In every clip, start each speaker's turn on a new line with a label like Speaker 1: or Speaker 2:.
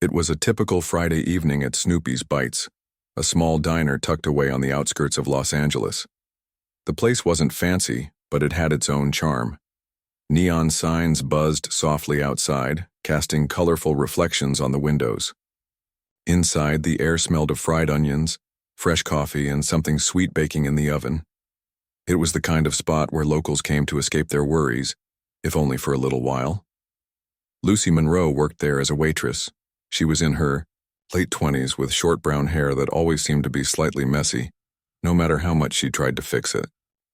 Speaker 1: It was a typical Friday evening at Snoopy's Bites, a small diner tucked away on the outskirts of Los Angeles. The place wasn't fancy, but it had its own charm. Neon signs buzzed softly outside, casting colorful reflections on the windows. Inside, the air smelled of fried onions, fresh coffee, and something sweet baking in the oven. It was the kind of spot where locals came to escape their worries, if only for a little while. Lucy Monroe worked there as a waitress. She was in her late 20s with short brown hair that always seemed to be slightly messy, no matter how much she tried to fix it.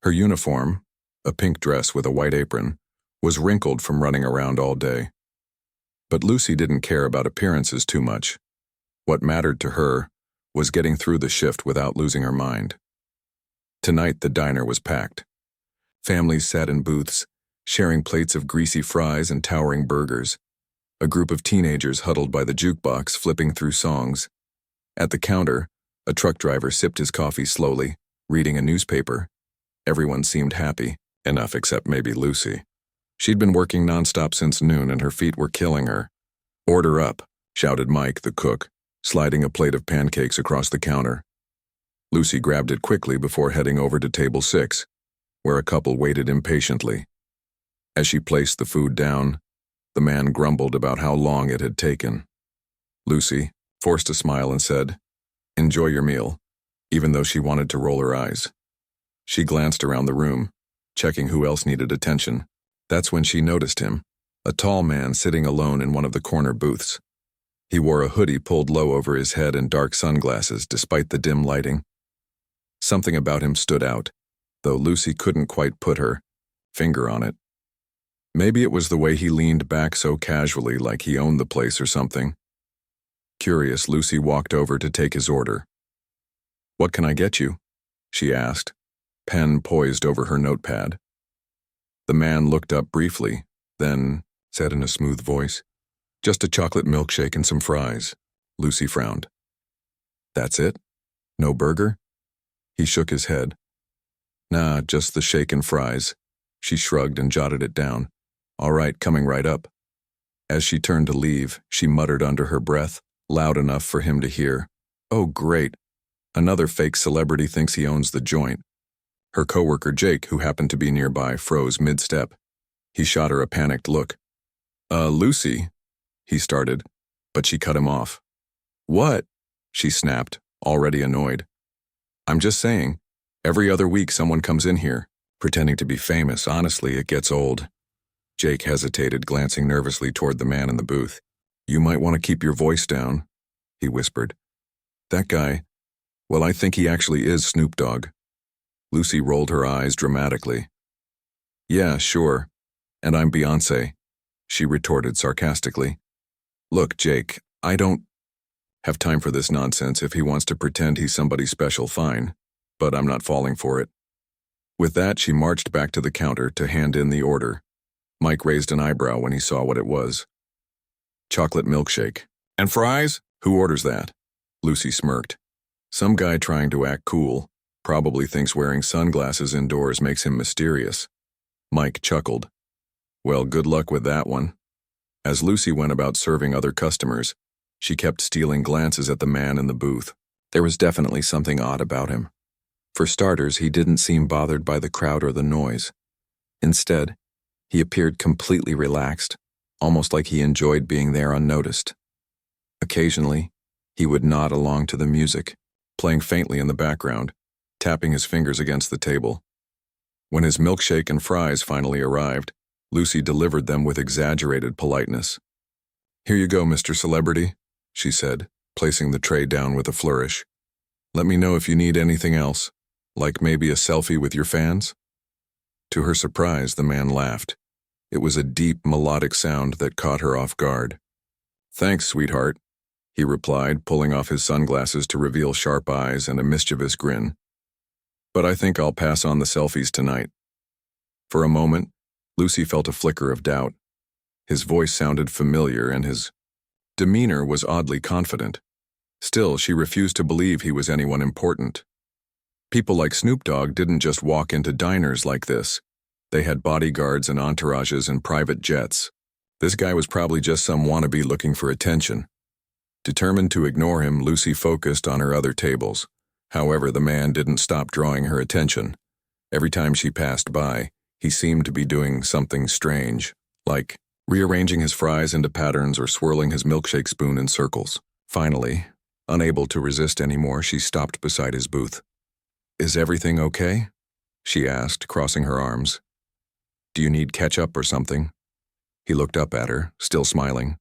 Speaker 1: Her uniform, a pink dress with a white apron, was wrinkled from running around all day. But Lucy didn't care about appearances too much. What mattered to her was getting through the shift without losing her mind. Tonight the diner was packed. Families sat in booths, sharing plates of greasy fries and towering burgers. A group of teenagers huddled by the jukebox flipping through songs. At the counter, a truck driver sipped his coffee slowly, reading a newspaper. Everyone seemed happy, enough except maybe Lucy. She'd been working nonstop since noon and her feet were killing her. "Order up," shouted Mike, the cook, sliding a plate of pancakes across the counter. Lucy grabbed it quickly before heading over to table 6, where a couple waited impatiently. As she placed the food down, the man grumbled about how long it had taken. Lucy forced a smile and said, "Enjoy your meal," even though she wanted to roll her eyes. She glanced around the room, checking who else needed attention. That's when she noticed him, a tall man sitting alone in one of the corner booths. He wore a hoodie pulled low over his head and dark sunglasses despite the dim lighting. Something about him stood out, though Lucy couldn't quite put her finger on it. Maybe it was the way he leaned back so casually, like he owned the place or something. Curious, Lucy walked over to take his order. "What can I get you?" she asked, pen poised over her notepad. The man looked up briefly, then said in a smooth voice, "Just a chocolate milkshake and some fries." Lucy frowned. "That's it? No burger?" He shook his head. "Nah, just the shake and fries." She shrugged and jotted it down. "All right, coming right up." As she turned to leave, she muttered under her breath, loud enough for him to hear, "Oh, great. Another fake celebrity thinks he owns the joint." Her coworker Jake, who happened to be nearby, froze mid-step. He shot her a panicked look. Lucy," he started, but she cut him off. "What?" she snapped, already annoyed. "I'm just saying, every other week someone comes in here, pretending to be famous. Honestly, it gets old." Jake hesitated, glancing nervously toward the man in the booth. "You might want to keep your voice down," he whispered. "That guy, well, I think he actually is Snoop Dogg." Lucy rolled her eyes dramatically. "Yeah, sure. And I'm Beyoncé," she retorted sarcastically. "Look, Jake, I don't have time for this nonsense. If he wants to pretend he's somebody special, fine, but I'm not falling for it." With that, she marched back to the counter to hand in the order. Mike raised an eyebrow when he saw what it was. "Chocolate milkshake. And fries? Who orders that?" Lucy smirked. "Some guy trying to act cool. Probably thinks wearing sunglasses indoors makes him mysterious." Mike chuckled. "Well, good luck with that one." As Lucy went about serving other customers, she kept stealing glances at the man in the booth. There was definitely something odd about him. For starters, he didn't seem bothered by the crowd or the noise. Instead, he appeared completely relaxed, almost like he enjoyed being there unnoticed. Occasionally, he would nod along to the music, playing faintly in the background, tapping his fingers against the table. When his milkshake and fries finally arrived, Lucy delivered them with exaggerated politeness. "Here you go, Mr. Celebrity," she said, placing the tray down with a flourish. "Let me know if you need anything else, like maybe a selfie with your fans." To her surprise, the man laughed. It was a deep, melodic sound that caught her off guard. "Thanks, sweetheart," he replied, pulling off his sunglasses to reveal sharp eyes and a mischievous grin. "But I think I'll pass on the selfies tonight." For a moment, Lucy felt a flicker of doubt. His voice sounded familiar and his demeanor was oddly confident. Still, she refused to believe he was anyone important. People like Snoop Dogg didn't just walk into diners like this. They had bodyguards and entourages and private jets. This guy was probably just some wannabe looking for attention. Determined to ignore him, Lucy focused on her other tables. However, the man didn't stop drawing her attention. Every time she passed by, he seemed to be doing something strange, like rearranging his fries into patterns or swirling his milkshake spoon in circles. Finally, unable to resist anymore, she stopped beside his booth. "Is everything okay?" she asked, crossing her arms. "Do you need ketchup or something?" He looked up at her, still smiling.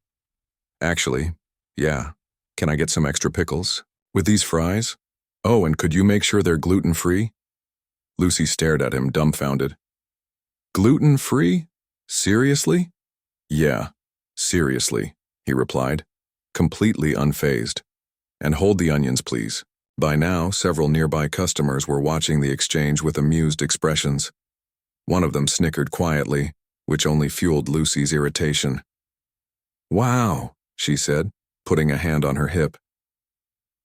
Speaker 1: "Actually, yeah. Can I get some extra pickles? With these fries? Oh, and could you make sure they're gluten-free?" Lucy stared at him, dumbfounded. "Gluten-free? Seriously?" "Yeah, seriously," he replied, completely unfazed. "And hold the onions, please." By now, several nearby customers were watching the exchange with amused expressions. One of them snickered quietly, which only fueled Lucy's irritation. "Wow," she said, putting a hand on her hip.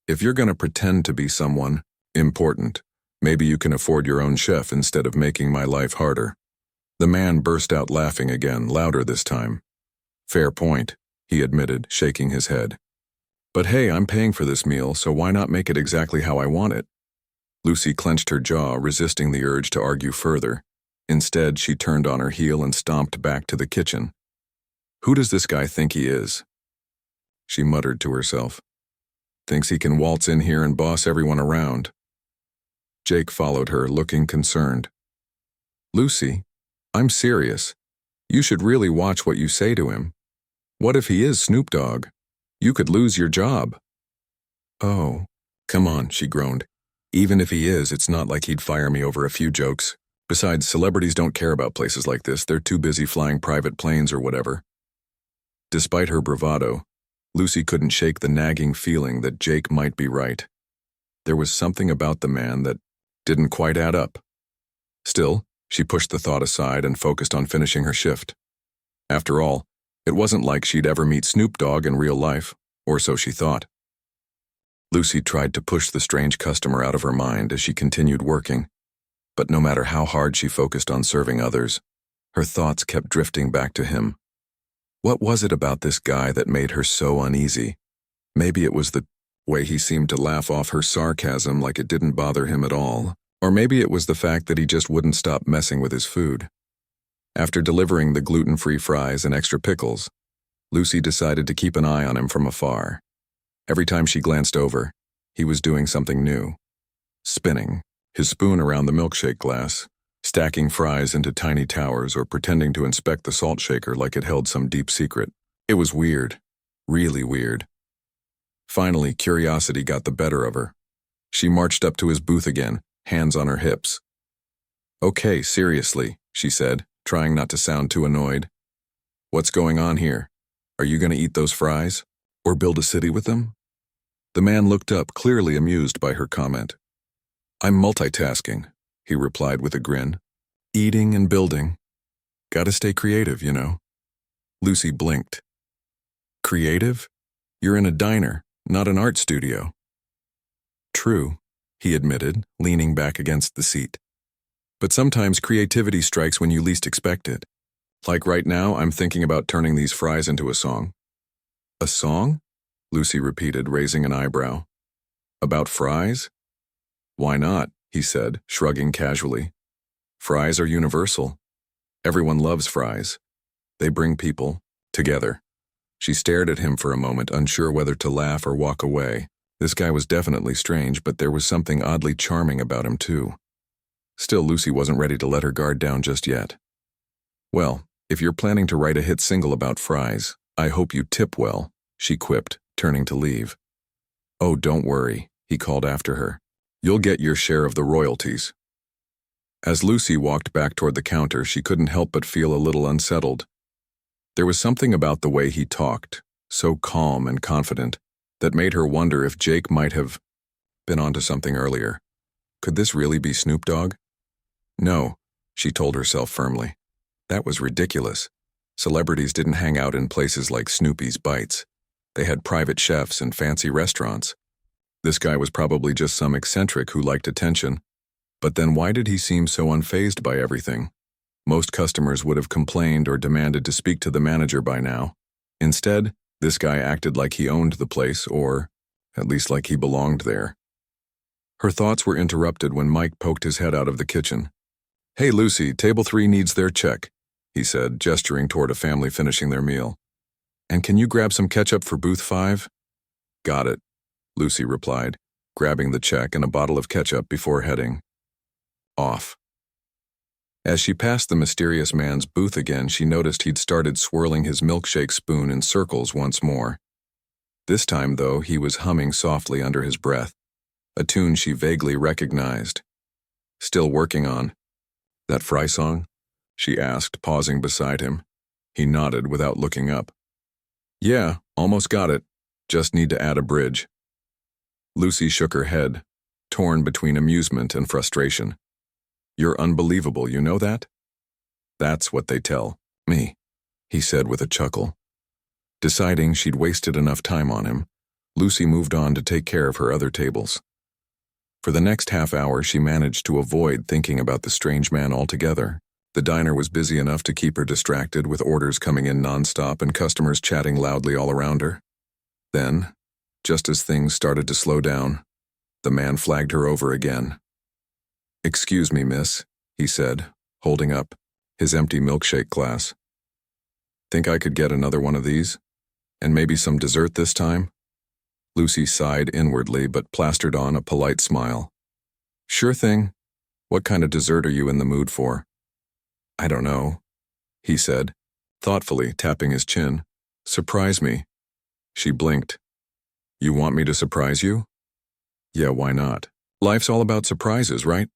Speaker 1: "If you're going to pretend to be someone important, maybe you can afford your own chef instead of making my life harder." The man burst out laughing again, louder this time. "Fair point," he admitted, shaking his head. "But hey, I'm paying for this meal, so why not make it exactly how I want it?" Lucy clenched her jaw, resisting the urge to argue further. Instead, she turned on her heel and stomped back to the kitchen. "Who does this guy think he is?" she muttered to herself. "Thinks he can waltz in here and boss everyone around." Jake followed her, looking concerned. "Lucy, I'm serious. You should really watch what you say to him. What if he is Snoop Dogg? You could lose your job." "Oh, come on," she groaned. "Even if he is, it's not like he'd fire me over a few jokes. Besides, celebrities don't care about places like this. They're too busy flying private planes or whatever." Despite her bravado, Lucy couldn't shake the nagging feeling that Jake might be right. There was something about the man that didn't quite add up. Still, she pushed the thought aside and focused on finishing her shift. After all, it wasn't like she'd ever meet Snoop Dogg in real life, or so she thought. Lucy tried to push the strange customer out of her mind as she continued working, but no matter how hard she focused on serving others, her thoughts kept drifting back to him. What was it about this guy that made her so uneasy? Maybe it was the way he seemed to laugh off her sarcasm like it didn't bother him at all. Or maybe it was the fact that he just wouldn't stop messing with his food. After delivering the gluten-free fries and extra pickles, Lucy decided to keep an eye on him from afar. Every time she glanced over, he was doing something new. Spinning, his spoon around the milkshake glass, stacking fries into tiny towers, or pretending to inspect the salt shaker like it held some deep secret. It was weird, really weird. Finally, curiosity got the better of her. She marched up to his booth again, hands on her hips. "Okay, seriously," she said, trying not to sound too annoyed. "What's going on here? Are you going to eat those fries? Or build a city with them?" The man looked up, clearly amused by her comment. "I'm multitasking," he replied with a grin. "Eating and building. Gotta stay creative, you know." Lucy blinked. "Creative? You're in a diner, not an art studio." "True," he admitted, leaning back against the seat. "But sometimes creativity strikes when you least expect it. Like right now, I'm thinking about turning these fries into a song." "A song?" Lucy repeated, raising an eyebrow. "About fries?" "Why not?" he said, shrugging casually. "Fries are universal. Everyone loves fries. They bring people together." She stared at him for a moment, unsure whether to laugh or walk away. This guy was definitely strange, but there was something oddly charming about him, too. Still, Lucy wasn't ready to let her guard down just yet. "Well, if you're planning to write a hit single about fries, I hope you tip well," she quipped, turning to leave. "Oh, don't worry," he called after her. "You'll get your share of the royalties." As Lucy walked back toward the counter, she couldn't help but feel a little unsettled. There was something about the way he talked, so calm and confident, that made her wonder if Jake might have been onto something earlier. Could this really be Snoop Dogg? No, she told herself firmly. That was ridiculous. Celebrities didn't hang out in places like Snoopy's Bites. They had private chefs and fancy restaurants. This guy was probably just some eccentric who liked attention. But then why did he seem so unfazed by everything? Most customers would have complained or demanded to speak to the manager by now. Instead, This guy acted like he owned the place, or at least like he belonged there. Her thoughts were interrupted when Mike poked his head out of the kitchen. "Hey, Lucy, table 3 needs their check," he said, gesturing toward a family finishing their meal. "And can you grab some ketchup for booth 5? "Got it," Lucy replied, grabbing the check and a bottle of ketchup before heading off. As she passed the mysterious man's booth again, she noticed he'd started swirling his milkshake spoon in circles once more. This time, though, he was humming softly under his breath, a tune she vaguely recognized. "Still working on that Fry song?" she asked, pausing beside him. He nodded without looking up. "Yeah, almost got it. Just need to add a bridge." Lucy shook her head, torn between amusement and frustration. "You're unbelievable, you know that?" "That's what they tell me," he said with a chuckle. Deciding she'd wasted enough time on him, Lucy moved on to take care of her other tables. For the next half hour, she managed to avoid thinking about the strange man altogether. The diner was busy enough to keep her distracted, with orders coming in nonstop and customers chatting loudly all around her. Then, just as things started to slow down, the man flagged her over again. "Excuse me, miss," he said, holding up his empty milkshake glass. "Think I could get another one of these? And maybe some dessert this time?" Lucy sighed inwardly but plastered on a polite smile. "Sure thing. What kind of dessert are you in the mood for?" "I don't know," he said, thoughtfully tapping his chin. "Surprise me." She blinked. "You want me to surprise you?" "Yeah, why not? Life's all about surprises, right?"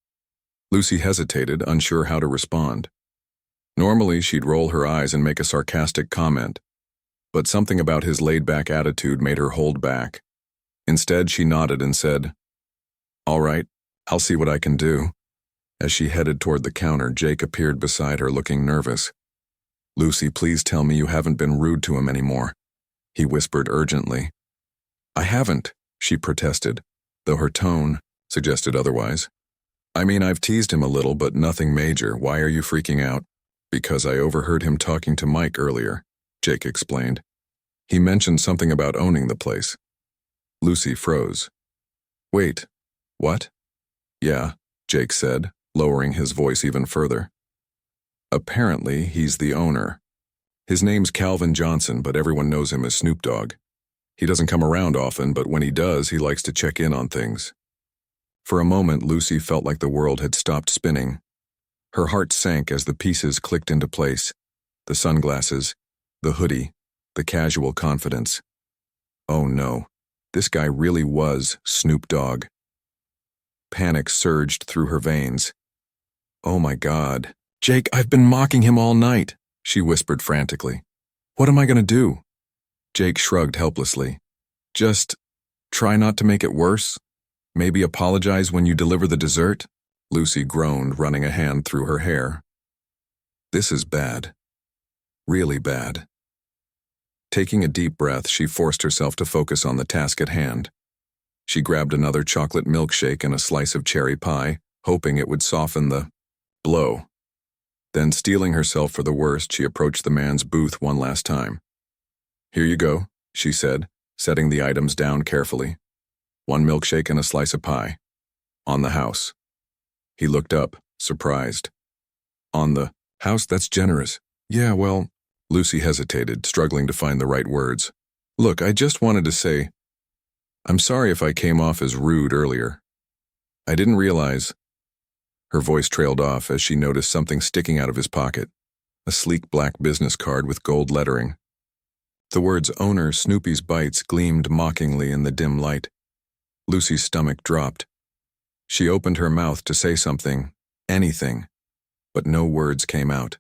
Speaker 1: Lucy hesitated, unsure how to respond. Normally, she'd roll her eyes and make a sarcastic comment, but something about his laid-back attitude made her hold back. Instead, she nodded and said, "All right, I'll see what I can do." As she headed toward the counter, Jake appeared beside her, looking nervous. "Lucy, please tell me you haven't been rude to him anymore," he whispered urgently. "I haven't," she protested, though her tone suggested otherwise. "I mean, I've teased him a little, but nothing major. Why are you freaking out?" "Because I overheard him talking to Mike earlier," Jake explained. "He mentioned something about owning the place." Lucy froze. "Wait, what?" "Yeah," Jake said, lowering his voice even further. "Apparently, he's the owner. His name's Calvin Johnson, but everyone knows him as Snoop Dogg. He doesn't come around often, but when he does, he likes to check in on things." For a moment, Lucy felt like the world had stopped spinning. Her heart sank as the pieces clicked into place. The sunglasses, the hoodie, the casual confidence. Oh no, this guy really was Snoop Dogg. Panic surged through her veins. "Oh my God. Jake, I've been mocking him all night," she whispered frantically. "What am I going to do?" Jake shrugged helplessly. "Just try not to make it worse. Maybe apologize when you deliver the dessert." Lucy groaned, running a hand through her hair. "This is bad. Really bad." Taking a deep breath, she forced herself to focus on the task at hand. She grabbed another chocolate milkshake and a slice of cherry pie, hoping it would soften the blow. Then, steeling herself for the worst, she approached the man's booth one last time. "Here you go," she said, setting the items down carefully. "One milkshake and a slice of pie. On the house." He looked up, surprised. "On the house? That's generous." "Yeah, well," Lucy hesitated, struggling to find the right words. "Look, I just wanted to say, I'm sorry if I came off as rude earlier. I didn't realize." Her voice trailed off as she noticed something sticking out of his pocket, a sleek black business card with gold lettering. The words "Owner Snoopy's Bites" gleamed mockingly in the dim light. Lucy's stomach dropped. She opened her mouth to say something, anything, but no words came out.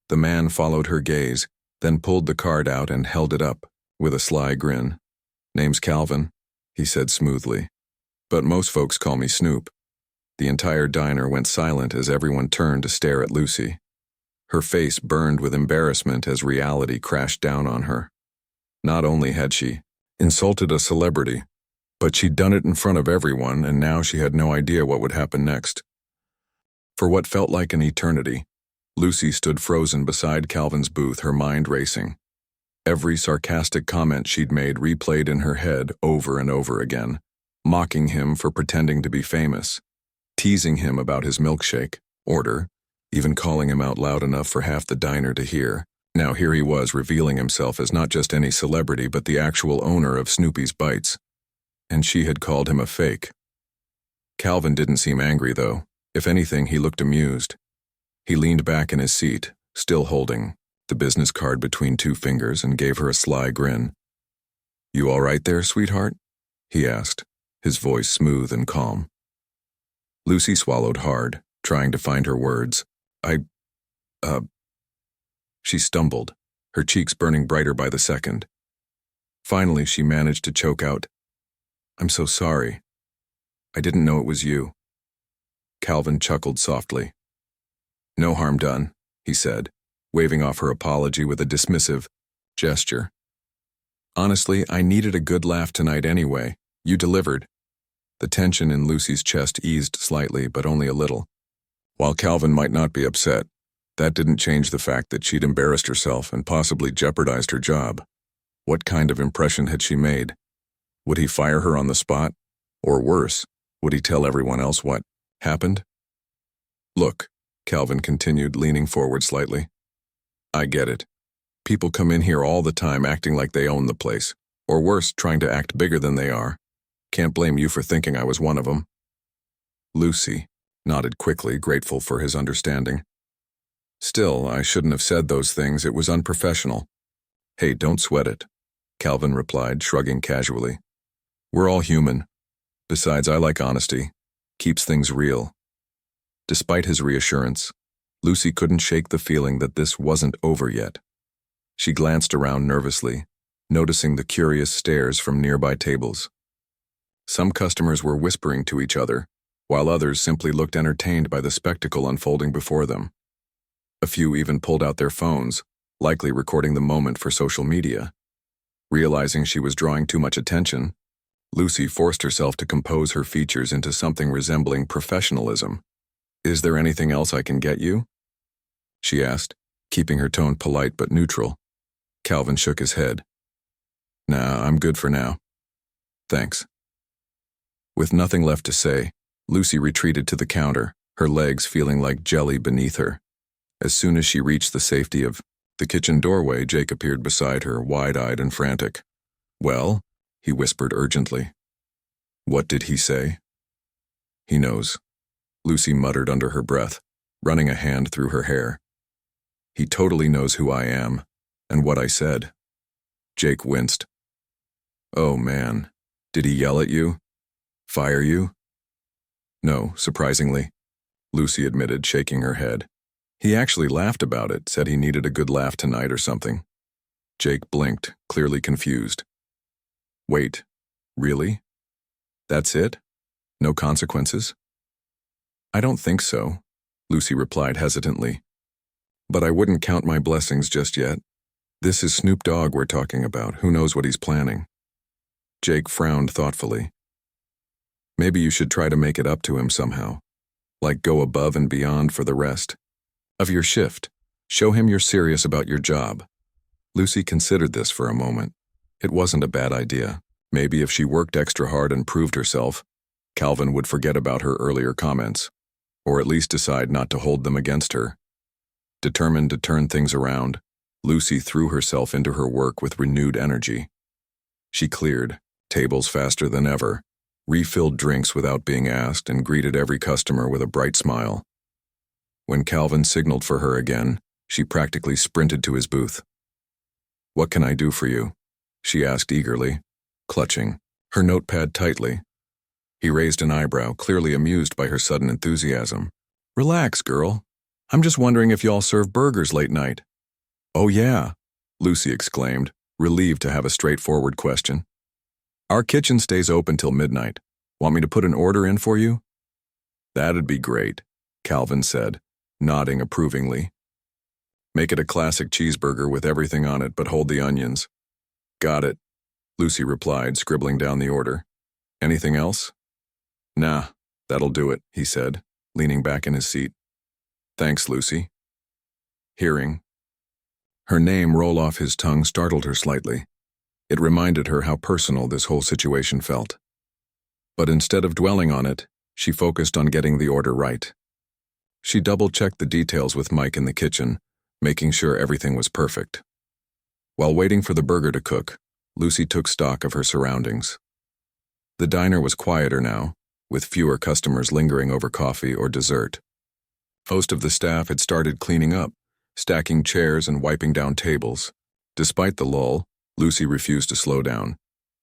Speaker 1: The man followed her gaze, then pulled the card out and held it up, with a sly grin. "Name's Calvin," he said smoothly. "But most folks call me Snoop." The entire diner went silent as everyone turned to stare at Lucy. Her face burned with embarrassment as reality crashed down on her. Not only had she insulted a celebrity, but she'd done it in front of everyone, and now she had no idea what would happen next. For what felt like an eternity, Lucy stood frozen beside Calvin's booth, her mind racing. Every sarcastic comment she'd made replayed in her head over and over again, mocking him for pretending to be famous, teasing him about his milkshake order, even calling him out loud enough for half the diner to hear. Now here he was revealing himself as not just any celebrity but the actual owner of Snoopy's Bites. And she had called him a fake. Calvin didn't seem angry, though. If anything, he looked amused. He leaned back in his seat, still holding the business card between two fingers, and gave her a sly grin. "You all right there, sweetheart?" he asked, his voice smooth and calm. Lucy swallowed hard, trying to find her words. She stumbled, her cheeks burning brighter by the second. Finally, she managed to choke out, "I'm so sorry. I didn't know it was you." Calvin chuckled softly. "No harm done," he said, waving off her apology with a dismissive gesture. "Honestly, I needed a good laugh tonight anyway. You delivered." The tension in Lucy's chest eased slightly, but only a little. While Calvin might not be upset, that didn't change the fact that she'd embarrassed herself and possibly jeopardized her job. What kind of impression had she made? Would he fire her on the spot? Or worse, would he tell everyone else what happened? "Look," Calvin continued, leaning forward slightly. "I get it. People come in here all the time acting like they own the place, or worse, trying to act bigger than they are. Can't blame you for thinking I was one of them." Lucy nodded quickly, grateful for his understanding. "Still, I shouldn't have said those things. It was unprofessional." "Hey, don't sweat it," Calvin replied, shrugging casually. "We're all human. Besides, I like honesty. Keeps things real." Despite his reassurance, Lucy couldn't shake the feeling that this wasn't over yet. She glanced around nervously, noticing the curious stares from nearby tables. Some customers were whispering to each other, while others simply looked entertained by the spectacle unfolding before them. A few even pulled out their phones, likely recording the moment for social media. Realizing she was drawing too much attention, Lucy forced herself to compose her features into something resembling professionalism. "Is there anything else I can get you?" she asked, keeping her tone polite but neutral. Calvin shook his head. "Nah, I'm good for now. Thanks." With nothing left to say, Lucy retreated to the counter, her legs feeling like jelly beneath her. As soon as she reached the safety of the kitchen doorway, Jake appeared beside her, wide-eyed and frantic. "Well?" he whispered urgently. "What did he say?" "He knows," Lucy muttered under her breath, running a hand through her hair. "He totally knows who I am, and what I said." Jake winced. "Oh, man. Did he yell at you? Fire you?" "No, surprisingly," Lucy admitted, shaking her head. "He actually laughed about it, said he needed a good laugh tonight or something." Jake blinked, clearly confused. "Wait, really? That's it? No consequences?" "I don't think so," Lucy replied hesitantly. "But I wouldn't count my blessings just yet. This is Snoop Dogg we're talking about. Who knows what he's planning?" Jake frowned thoughtfully. "Maybe you should try to make it up to him somehow. Like go above and beyond for the rest of your shift. Show him you're serious about your job." Lucy considered this for a moment. It wasn't a bad idea. Maybe if she worked extra hard and proved herself, Calvin would forget about her earlier comments, or at least decide not to hold them against her. Determined to turn things around, Lucy threw herself into her work with renewed energy. She cleared tables faster than ever, refilled drinks without being asked, and greeted every customer with a bright smile. When Calvin signaled for her again, she practically sprinted to his booth. "What can I do for you?" she asked eagerly, clutching her notepad tightly. He raised an eyebrow, clearly amused by her sudden enthusiasm. "Relax, girl. I'm just wondering if y'all serve burgers late night." "Oh yeah," Lucy exclaimed, relieved to have a straightforward question. "Our kitchen stays open till midnight. Want me to put an order in for you?" "That'd be great," Calvin said, nodding approvingly. "Make it a classic cheeseburger with everything on it but hold the onions." "Got it," Lucy replied, scribbling down the order. "Anything else?" "Nah, that'll do it," he said, leaning back in his seat. "Thanks, Lucy." Hearing Her name roll off his tongue startled her slightly. It reminded her how personal this whole situation felt. But instead of dwelling on it, she focused on getting the order right. She double-checked the details with Mike in the kitchen, making sure everything was perfect. While waiting for the burger to cook, Lucy took stock of her surroundings. The diner was quieter now, with fewer customers lingering over coffee or dessert. Most of the staff had started cleaning up, stacking chairs and wiping down tables. Despite the lull, Lucy refused to slow down.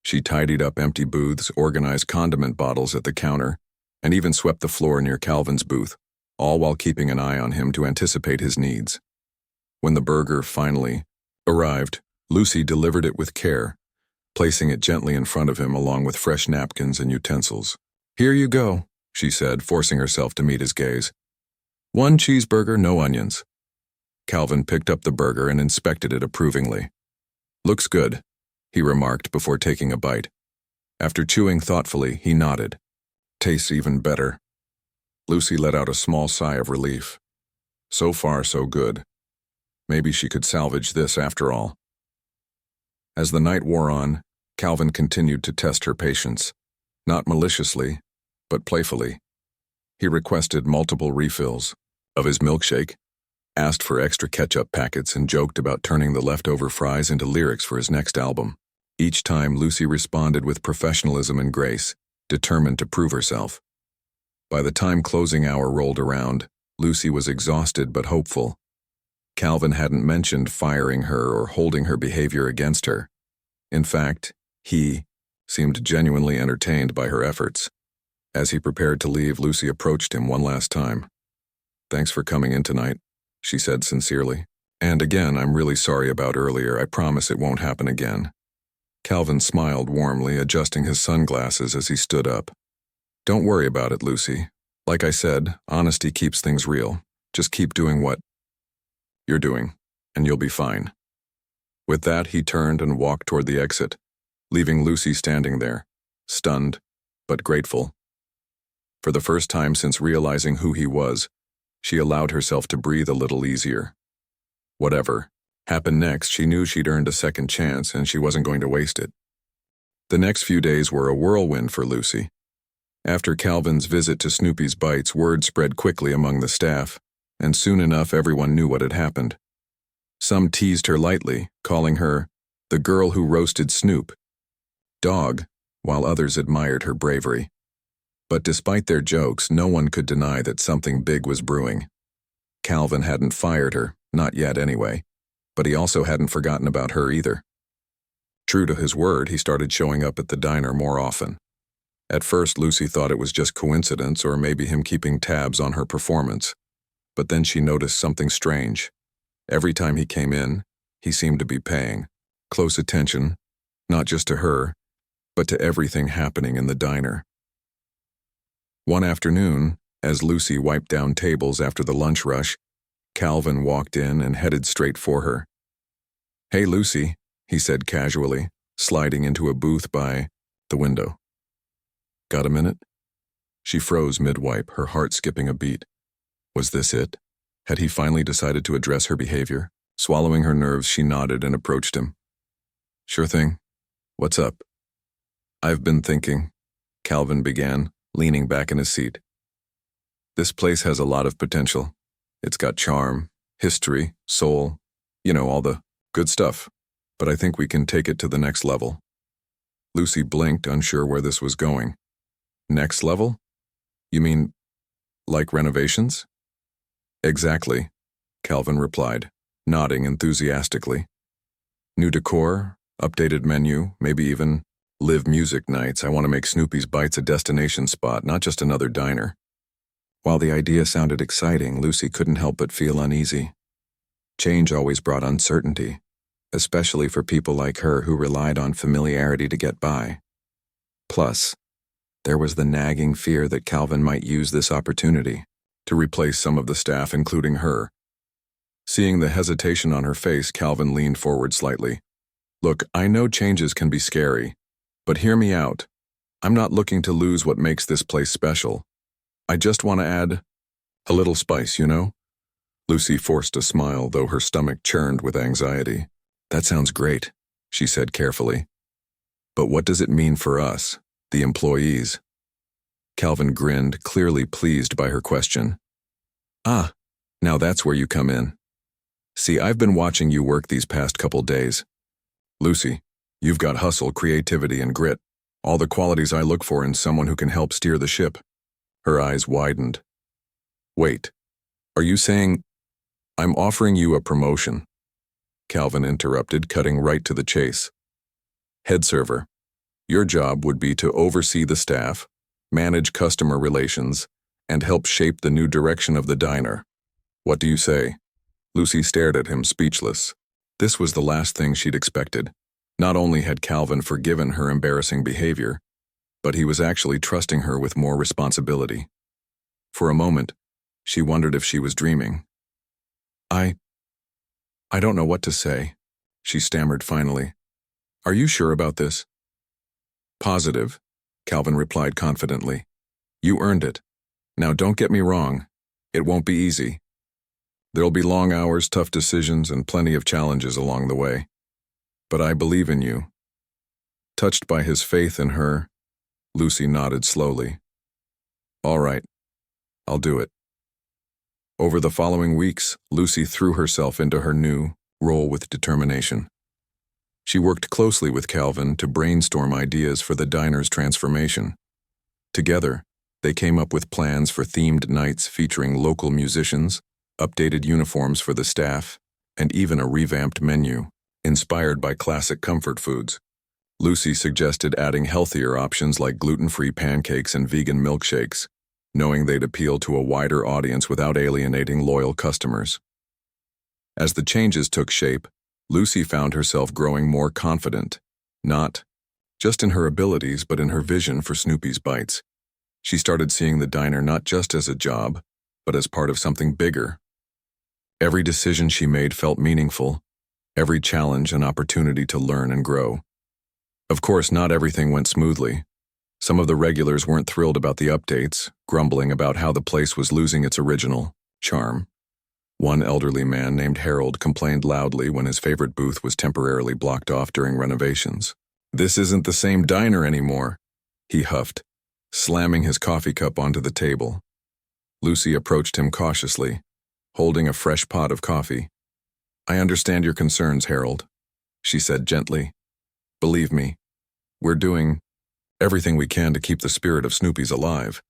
Speaker 1: She tidied up empty booths, organized condiment bottles at the counter, and even swept the floor near Calvin's booth, all while keeping an eye on him to anticipate his needs. When the burger finally arrived, Lucy delivered it with care, placing it gently in front of him along with fresh napkins and utensils. "Here you go," she said, forcing herself to meet his gaze. "1 cheeseburger, no onions." Calvin picked up the burger and inspected it approvingly. "Looks good," he remarked before taking a bite. After chewing thoughtfully, he nodded. "Tastes even better." Lucy let out a small sigh of relief. So far, so good. Maybe she could salvage this after all. As the night wore on, Calvin continued to test her patience, not maliciously, but playfully. He requested multiple refills of his milkshake, asked for extra ketchup packets, and joked about turning the leftover fries into lyrics for his next album. Each time, Lucy responded with professionalism and grace, determined to prove herself. By the time closing hour rolled around, Lucy was exhausted but hopeful. Calvin hadn't mentioned firing her or holding her behavior against her. In fact, he seemed genuinely entertained by her efforts. As he prepared to leave, Lucy approached him one last time. "Thanks for coming in tonight," she said sincerely. "And again, I'm really sorry about earlier. I promise it won't happen again." Calvin smiled warmly, adjusting his sunglasses as he stood up. "Don't worry about it, Lucy. Like I said, honesty keeps things real. Just keep doing what you're doing, and you'll be fine." With that, he turned and walked toward the exit, leaving Lucy standing there, stunned, but grateful. For the first time since realizing who he was, she allowed herself to breathe a little easier. Whatever happened next, she knew she'd earned a second chance, and she wasn't going to waste it. The next few days were a whirlwind for Lucy. After Calvin's visit to Snoopy's Bites, word spread quickly among the staff, and soon enough everyone knew what had happened. Some teased her lightly, calling her the girl who roasted Snoop Dogg, while others admired her bravery. But despite their jokes, no one could deny that something big was brewing. Calvin hadn't fired her, not yet anyway, but he also hadn't forgotten about her either. True to his word, he started showing up at the diner more often. At first, Lucy thought it was just coincidence or maybe him keeping tabs on her performance. But then she noticed something strange. Every time he came in, he seemed to be paying close attention, not just to her, but to everything happening in the diner. One afternoon, as Lucy wiped down tables after the lunch rush, Calvin walked in and headed straight for her. "Hey, Lucy," he said casually, sliding into a booth by the window. "Got a minute?" She froze mid-wipe, her heart skipping a beat. Was this it? Had he finally decided to address her behavior? Swallowing her nerves, she nodded and approached him. "Sure thing. What's up?" "I've been thinking," Calvin began, leaning back in his seat. "This place has a lot of potential. It's got charm, history, soul, all the good stuff. But I think we can take it to the next level." Lucy blinked, unsure where this was going. "Next level? You mean, like renovations?" "Exactly," Calvin replied, nodding enthusiastically. "New decor, updated menu, maybe even live music nights. I want to make Snoopy's Bites a destination spot, not just another diner." While the idea sounded exciting, Lucy couldn't help but feel uneasy. Change always brought uncertainty, especially for people like her who relied on familiarity to get by. Plus, there was the nagging fear that Calvin might use this opportunity to replace some of the staff, including her. Seeing the hesitation on her face, Calvin leaned forward slightly. "Look, I know changes can be scary, but hear me out. I'm not looking to lose what makes this place special. I just want to add a little spice, Lucy forced a smile, though her stomach churned with anxiety. That sounds great, she said carefully. But what does it mean for us, the employees? Calvin grinned, clearly pleased by her question. Ah, now that's where you come in. See, I've been watching you work these past couple days. Lucy, you've got hustle, creativity, and grit, all the qualities I look for in someone who can help steer the ship. Her eyes widened. Wait, are you saying I'm offering you a promotion? Calvin interrupted, cutting right to the chase. Head server, your job would be to oversee the staff, manage customer relations, and help shape the new direction of the diner. What do you say? Lucy stared at him, speechless. This was the last thing she'd expected. Not only had Calvin forgiven her embarrassing behavior, but he was actually trusting her with more responsibility. For a moment, she wondered if she was dreaming. I don't know what to say, she stammered finally. Are you sure about this? Positive, Calvin replied confidently. You earned it. Now don't get me wrong, it won't be easy. There'll be long hours, tough decisions, and plenty of challenges along the way. But I believe in you. Touched by his faith in her, Lucy nodded slowly. All right, I'll do it. Over the following weeks, Lucy threw herself into her new role with determination. She worked closely with Calvin to brainstorm ideas for the diner's transformation. Together, they came up with plans for themed nights featuring local musicians, updated uniforms for the staff, and even a revamped menu, inspired by classic comfort foods. Lucy suggested adding healthier options like gluten-free pancakes and vegan milkshakes, knowing they'd appeal to a wider audience without alienating loyal customers. As the changes took shape, Lucy found herself growing more confident, not just in her abilities but in her vision for Snoopy's Bites. She started seeing the diner not just as a job, but as part of something bigger. Every decision she made felt meaningful, every challenge an opportunity to learn and grow. Of course, not everything went smoothly. Some of the regulars weren't thrilled about the updates, grumbling about how the place was losing its original charm. One elderly man named Harold complained loudly when his favorite booth was temporarily blocked off during renovations. This isn't the same diner anymore, he huffed, slamming his coffee cup onto the table. Lucy approached him cautiously, holding a fresh pot of coffee. I understand your concerns, Harold, she said gently. Believe me, we're doing everything we can to keep the spirit of Snoopy's alive.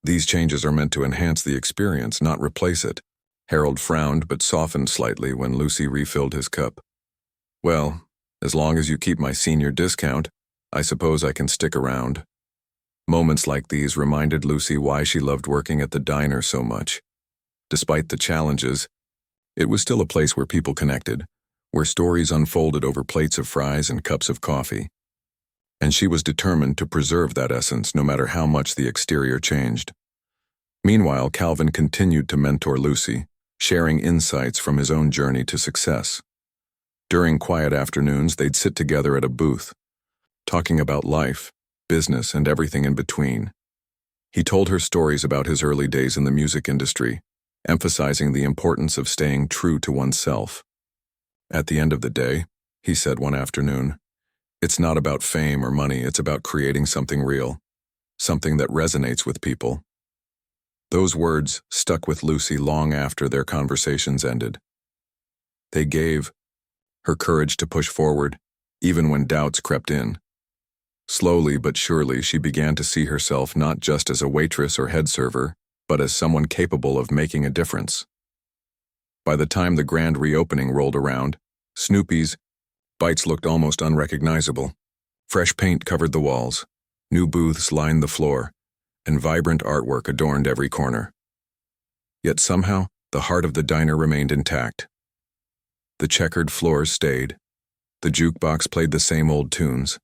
Speaker 1: These changes are meant to enhance the experience, not replace it. Harold frowned but softened slightly when Lucy refilled his cup. Well, as long as you keep my senior discount, I suppose I can stick around. Moments like these reminded Lucy why she loved working at the diner so much. Despite the challenges, it was still a place where people connected, where stories unfolded over plates of fries and cups of coffee. And she was determined to preserve that essence no matter how much the exterior changed. Meanwhile, Calvin continued to mentor Lucy, sharing insights from his own journey to success. During quiet afternoons, they'd sit together at a booth, talking about life, business, and everything in between. He told her stories about his early days in the music industry, emphasizing the importance of staying true to oneself. At the end of the day, he said one afternoon, it's not about fame or money, it's about creating something real, something that resonates with people. Those words stuck with Lucy long after their conversations ended. They gave her courage to push forward, even when doubts crept in. Slowly but surely, she began to see herself not just as a waitress or head server, but as someone capable of making a difference. By the time the grand reopening rolled around, Snoopy's Bites looked almost unrecognizable. Fresh paint covered the walls, new booths lined the floor, and vibrant artwork adorned every corner. Yet somehow, the heart of the diner remained intact. The checkered floors stayed, the jukebox played the same old tunes,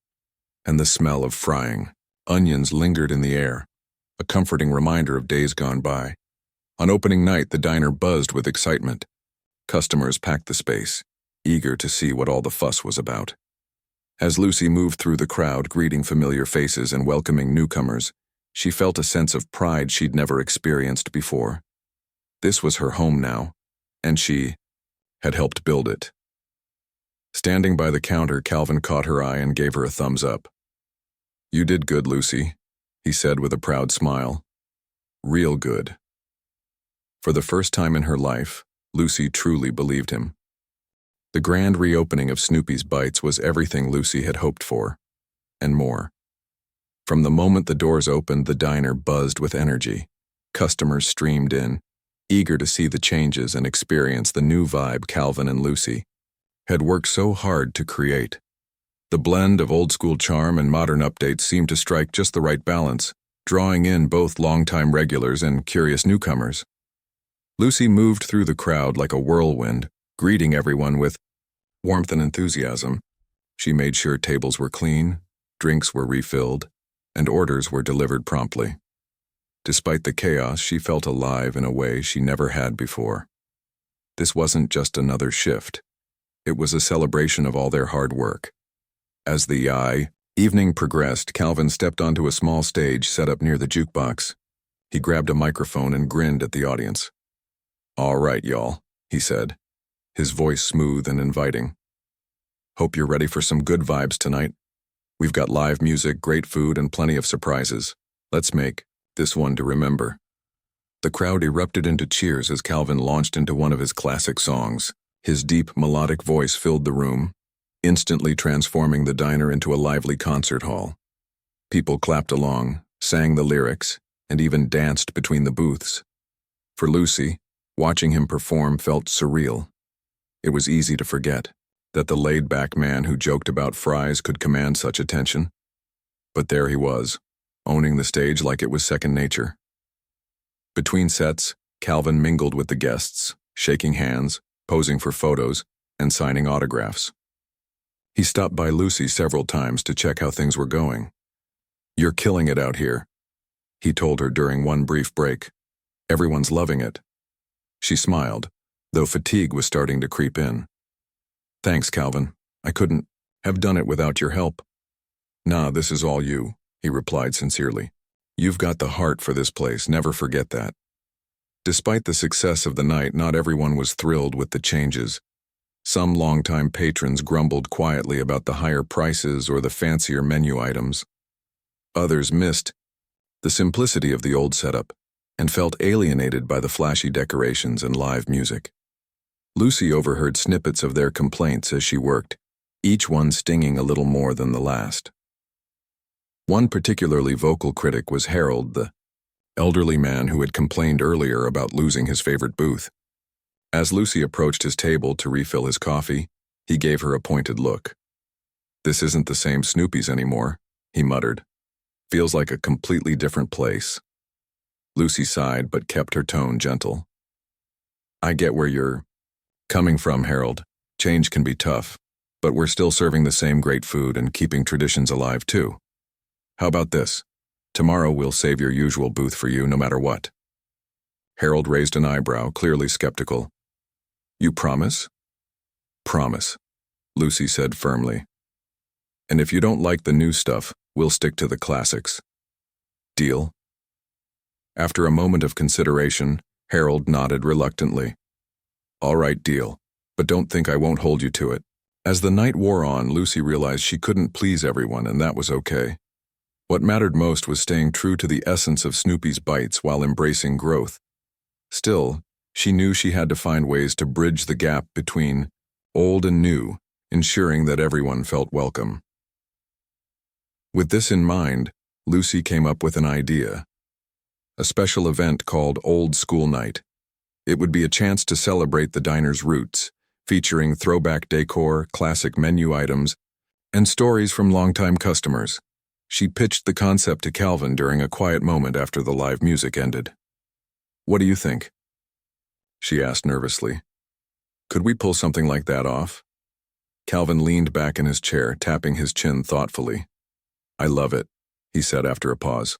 Speaker 1: and the smell of frying onions lingered in the air, a comforting reminder of days gone by. On opening night, the diner buzzed with excitement. Customers packed the space, eager to see what all the fuss was about. As Lucy moved through the crowd, greeting familiar faces and welcoming newcomers, she felt a sense of pride she'd never experienced before. This was her home now, and she had helped build it. Standing by the counter, Calvin caught her eye and gave her a thumbs up. "You did good, Lucy," he said with a proud smile. "Real good." For the first time in her life, Lucy truly believed him. The grand reopening of Snoopy's Bites was everything Lucy had hoped for, and more. From the moment the doors opened, the diner buzzed with energy. Customers streamed in, eager to see the changes and experience the new vibe Calvin and Lucy had worked so hard to create. The blend of old-school charm and modern updates seemed to strike just the right balance, drawing in both longtime regulars and curious newcomers. Lucy moved through the crowd like a whirlwind, greeting everyone with warmth and enthusiasm. She made sure tables were clean, drinks were refilled, and orders were delivered promptly. Despite the chaos, she felt alive in a way she never had before. This wasn't just another shift. It was a celebration of all their hard work. As the evening progressed, Calvin stepped onto a small stage set up near the jukebox. He grabbed a microphone and grinned at the audience. "All right, y'all," he said, his voice smooth and inviting. "Hope you're ready for some good vibes tonight. We've got live music, great food, and plenty of surprises. Let's make this one to remember." The crowd erupted into cheers as Calvin launched into one of his classic songs. His deep, melodic voice filled the room, instantly transforming the diner into a lively concert hall. People clapped along, sang the lyrics, and even danced between the booths. For Lucy, watching him perform felt surreal. It was easy to forget that the laid-back man who joked about fries could command such attention. But there he was, owning the stage like it was second nature. Between sets, Calvin mingled with the guests, shaking hands, posing for photos, and signing autographs. He stopped by Lucy several times to check how things were going. "You're killing it out here," he told her during one brief break. "Everyone's loving it." She smiled, though fatigue was starting to creep in. "Thanks, Calvin. I couldn't have done it without your help." "Nah, this is all you," he replied sincerely. "You've got the heart for this place, never forget that." Despite the success of the night, not everyone was thrilled with the changes. Some longtime patrons grumbled quietly about the higher prices or the fancier menu items. Others missed the simplicity of the old setup and felt alienated by the flashy decorations and live music. Lucy overheard snippets of their complaints as she worked, each one stinging a little more than the last. One particularly vocal critic was Harold, the elderly man who had complained earlier about losing his favorite booth. As Lucy approached his table to refill his coffee, he gave her a pointed look. "This isn't the same Snoopy's anymore," he muttered. "Feels like a completely different place." Lucy sighed but kept her tone gentle. "I get where you're coming from, Harold. Change can be tough, but we're still serving the same great food and keeping traditions alive too. How about this? Tomorrow we'll save your usual booth for you no matter what." Harold raised an eyebrow, clearly skeptical. "You promise?" "Promise," Lucy said firmly. "And if you don't like the new stuff, we'll stick to the classics. Deal?" After a moment of consideration, Harold nodded reluctantly. "All right, deal, but don't think I won't hold you to it." As the night wore on, Lucy realized she couldn't please everyone, and that was okay. What mattered most was staying true to the essence of Snoopy's Bites while embracing growth. Still, she knew she had to find ways to bridge the gap between old and new, ensuring that everyone felt welcome. With this in mind, Lucy came up with an idea. A special event called Old School Night. It would be a chance to celebrate the diner's roots, featuring throwback decor, classic menu items, and stories from longtime customers. She pitched the concept to Calvin during a quiet moment after the live music ended. "What do you think?" she asked nervously. "Could we pull something like that off?" Calvin leaned back in his chair, tapping his chin thoughtfully. "I love it," he said after a pause.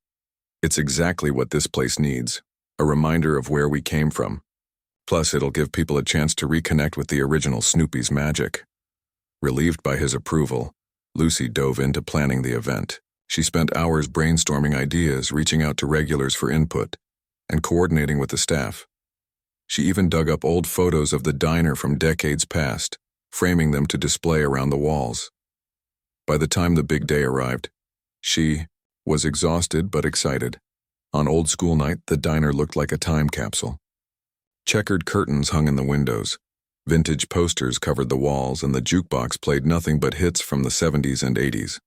Speaker 1: "It's exactly what this place needs, a reminder of where we came from. Plus, it'll give people a chance to reconnect with the original Snoopy's magic." Relieved by his approval, Lucy dove into planning the event. She spent hours brainstorming ideas, reaching out to regulars for input, and coordinating with the staff. She even dug up old photos of the diner from decades past, framing them to display around the walls. By the time the big day arrived, she was exhausted but excited. On old school night, the diner looked like a time capsule. Checkered curtains hung in the windows, vintage posters covered the walls, and the jukebox played nothing but hits from the 70s and 80s.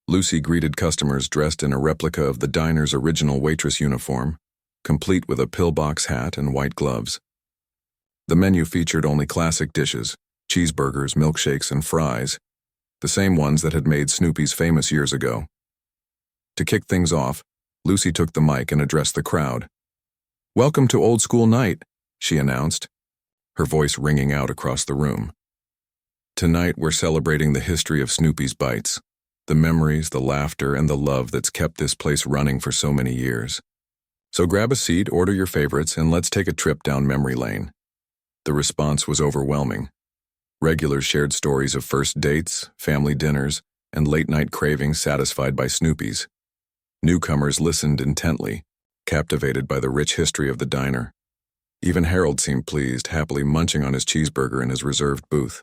Speaker 1: Lucy greeted customers dressed in a replica of the diner's original waitress uniform, complete with a pillbox hat and white gloves. The menu featured only classic dishes, cheeseburgers, milkshakes, and fries, the same ones that had made Snoopy's famous years ago. To kick things off, Lucy took the mic and addressed the crowd. "Welcome to Old School Night," she announced, her voice ringing out across the room. "Tonight we're celebrating the history of Snoopy's Bites, the memories, the laughter, and the love that's kept this place running for so many years. So grab a seat, order your favorites, and let's take a trip down memory lane." The response was overwhelming. Regulars shared stories of first dates, family dinners, and late-night cravings satisfied by Snoopy's. Newcomers listened intently, captivated by the rich history of the diner. Even Harold seemed pleased, happily munching on his cheeseburger in his reserved booth.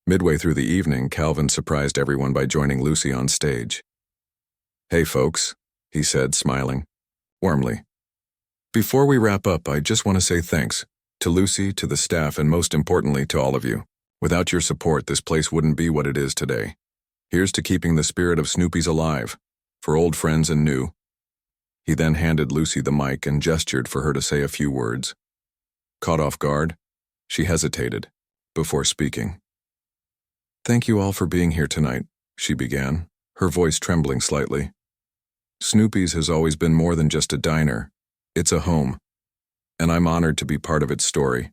Speaker 1: Midway through the evening, Calvin surprised everyone by joining Lucy on stage. "Hey folks," he said, smiling warmly. "Before we wrap up, I just want to say thanks to Lucy, to the staff, and most importantly, to all of you. Without your support, this place wouldn't be what it is today. Here's to keeping the spirit of Snoopy's alive, for old friends and new." He then handed Lucy the mic and gestured for her to say a few words. Caught off guard, she hesitated before speaking. "Thank you all for being here tonight," she began, her voice trembling slightly. "Snoopy's has always been more than just a diner. It's a home, and I'm honored to be part of its story."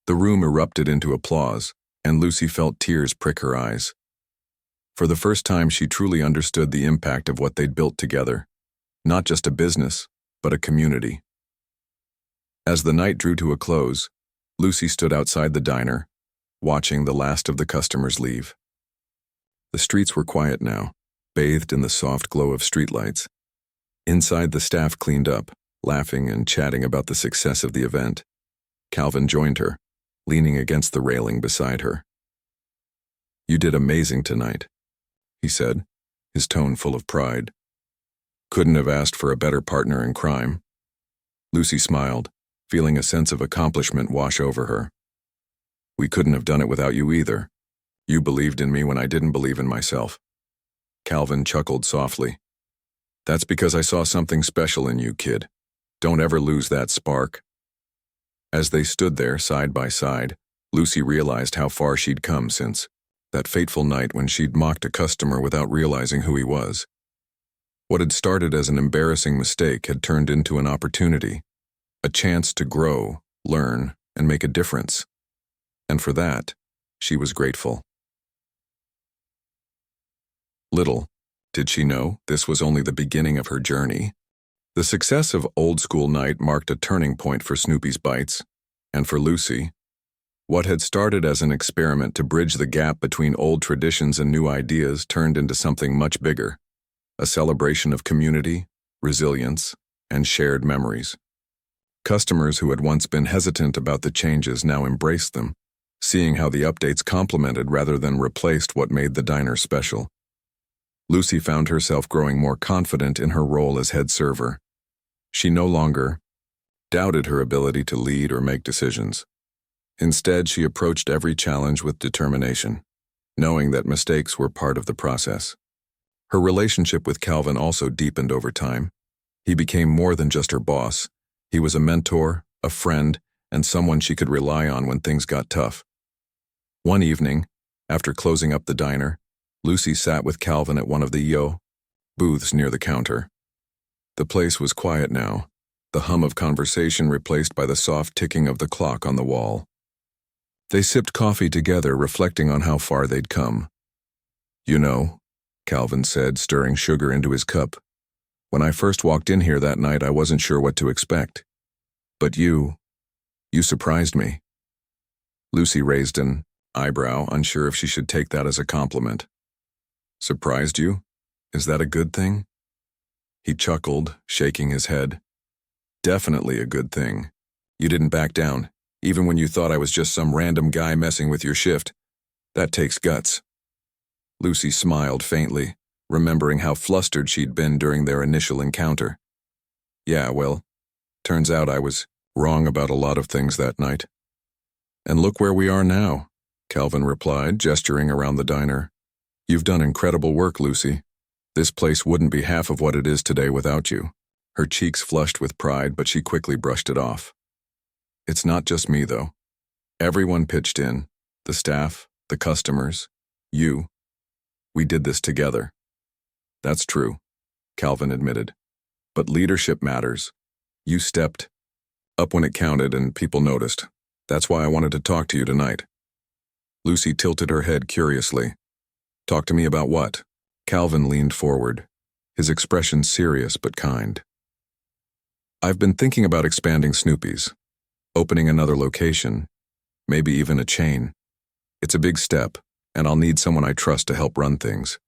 Speaker 1: The room erupted into applause, and Lucy felt tears prick her eyes. For the first time, she truly understood the impact of what they'd built together. Not just a business, but a community. As the night drew to a close, Lucy stood outside the diner, watching the last of the customers leave. The streets were quiet now, bathed in the soft glow of streetlights. Inside, the staff cleaned up, laughing and chatting about the success of the event. Calvin joined her, leaning against the railing beside her. "You did amazing tonight," he said, his tone full of pride. "Couldn't have asked for a better partner in crime." Lucy smiled, feeling a sense of accomplishment wash over her. "We couldn't have done it without you either. You believed in me when I didn't believe in myself." Calvin chuckled softly. "That's because I saw something special in you, kid. Don't ever lose that spark." As they stood there side by side, Lucy realized how far she'd come since that fateful night when she'd mocked a customer without realizing who he was. What had started as an embarrassing mistake had turned into an opportunity, a chance to grow, learn, and make a difference. And for that, she was grateful. Little did she know this was only the beginning of her journey. The success of Old School Night marked a turning point for Snoopy's Bites, and for Lucy. What had started as an experiment to bridge the gap between old traditions and new ideas turned into something much bigger, a celebration of community, resilience, and shared memories. Customers who had once been hesitant about the changes now embraced them, seeing how the updates complemented rather than replaced what made the diner special. Lucy found herself growing more confident in her role as head server. She no longer doubted her ability to lead or make decisions. Instead, she approached every challenge with determination, knowing that mistakes were part of the process. Her relationship with Calvin also deepened over time. He became more than just her boss. He was a mentor, a friend, and someone she could rely on when things got tough. One evening, after closing up the diner, Lucy sat with Calvin at one of the booths near the counter. The place was quiet now, the hum of conversation replaced by the soft ticking of the clock on the wall. They sipped coffee together, reflecting on how far they'd come. "You know," Calvin said, stirring sugar into his cup, "when I first walked in here that night, I wasn't sure what to expect. But you surprised me." Lucy raised an eyebrow, unsure if she should take that as a compliment. "Surprised you? Is that a good thing?" He chuckled, shaking his head. "Definitely a good thing. You didn't back down, even when you thought I was just some random guy messing with your shift. That takes guts." Lucy smiled faintly, remembering how flustered she'd been during their initial encounter. "Yeah, well, turns out I was wrong about a lot of things that night." "And look where we are now," Calvin replied, gesturing around the diner. "You've done incredible work, Lucy. This place wouldn't be half of what it is today without you." Her cheeks flushed with pride, but she quickly brushed it off. "It's not just me, though. Everyone pitched in. The staff, the customers, you. We did this together." "That's true," Calvin admitted. "But leadership matters. You stepped up when it counted and people noticed. That's why I wanted to talk to you tonight." Lucy tilted her head curiously. "Talk to me about what?" Calvin leaned forward, his expression serious but kind. "I've been thinking about expanding Snoopy's, opening another location, maybe even a chain. It's a big step, and I'll need someone I trust to help run things.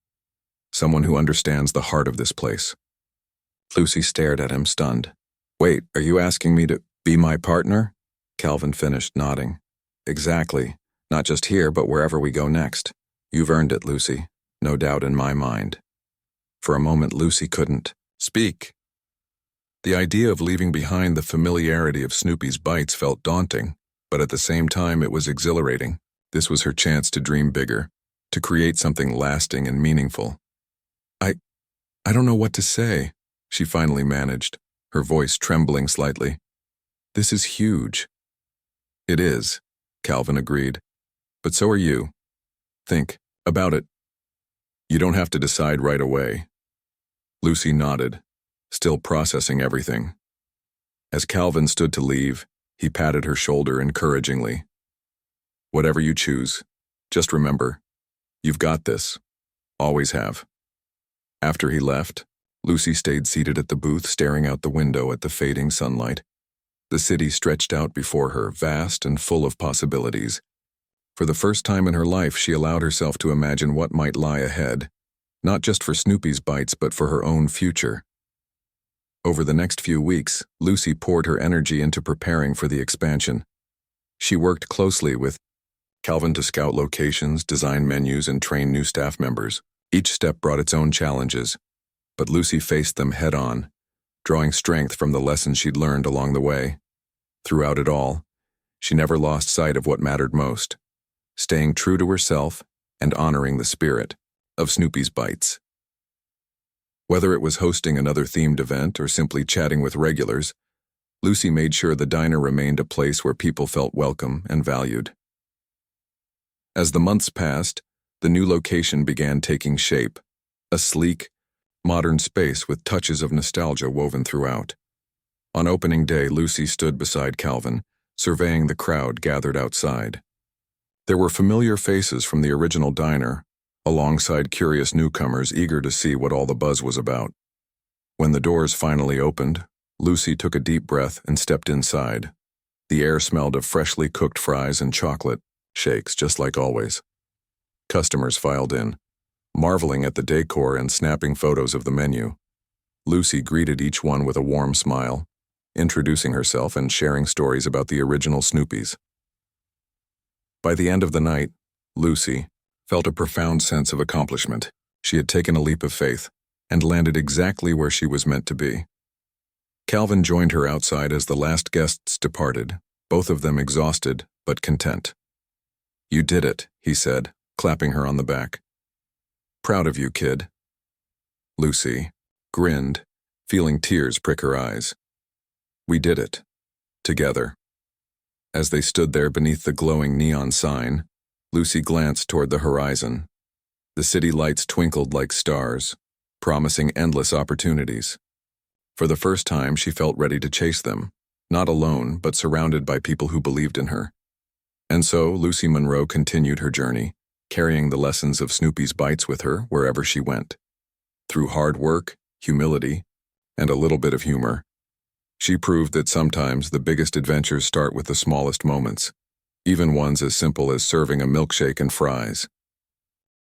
Speaker 1: Someone who understands the heart of this place." Lucy stared at him, stunned. "Wait, are you asking me to be my partner?" Calvin finished, nodding. "Exactly. Not just here, but wherever we go next. You've earned it, Lucy. No doubt in my mind." For a moment, Lucy couldn't speak. The idea of leaving behind the familiarity of Snoopy's bites felt daunting, but at the same time it was exhilarating. This was her chance to dream bigger, to create something lasting and meaningful. I don't know what to say," she finally managed, her voice trembling slightly. "This is huge." "It is," Calvin agreed. "But so are you. Think about it. You don't have to decide right away." Lucy nodded, still processing everything. As Calvin stood to leave, he patted her shoulder encouragingly. "Whatever you choose, just remember, you've got this. Always have." After he left, Lucy stayed seated at the booth, staring out the window at the fading sunlight. The city stretched out before her, vast and full of possibilities. For the first time in her life, she allowed herself to imagine what might lie ahead, not just for Snoopy's bites, but for her own future. Over the next few weeks, Lucy poured her energy into preparing for the expansion. She worked closely with Calvin to scout locations, design menus, and train new staff members. Each step brought its own challenges, but Lucy faced them head-on, drawing strength from the lessons she'd learned along the way. Throughout it all, she never lost sight of what mattered most, staying true to herself and honoring the spirit of Snoopy's Bites. Whether it was hosting another themed event or simply chatting with regulars, Lucy made sure the diner remained a place where people felt welcome and valued. As the months passed, the new location began taking shape, a sleek, modern space with touches of nostalgia woven throughout. On opening day, Lucy stood beside Calvin, surveying the crowd gathered outside. There were familiar faces from the original diner, alongside curious newcomers eager to see what all the buzz was about. When the doors finally opened, Lucy took a deep breath and stepped inside. The air smelled of freshly cooked fries and chocolate shakes, just like always. Customers filed in, marveling at the decor and snapping photos of the menu. Lucy greeted each one with a warm smile, introducing herself and sharing stories about the original Snoopy's. By the end of the night, Lucy felt a profound sense of accomplishment. She had taken a leap of faith and landed exactly where she was meant to be. Calvin joined her outside as the last guests departed, both of them exhausted but content. "You did it," he said, clapping her on the back. "Proud of you, kid." Lucy grinned, feeling tears prick her eyes. "We did it. Together." As they stood there beneath the glowing neon sign, Lucy glanced toward the horizon. The city lights twinkled like stars, promising endless opportunities. For the first time, she felt ready to chase them, not alone, but surrounded by people who believed in her. And so, Lucy Monroe continued her journey, carrying the lessons of Snoopy's Bites with her wherever she went. Through hard work, humility, and a little bit of humor, she proved that sometimes the biggest adventures start with the smallest moments, even ones as simple as serving a milkshake and fries.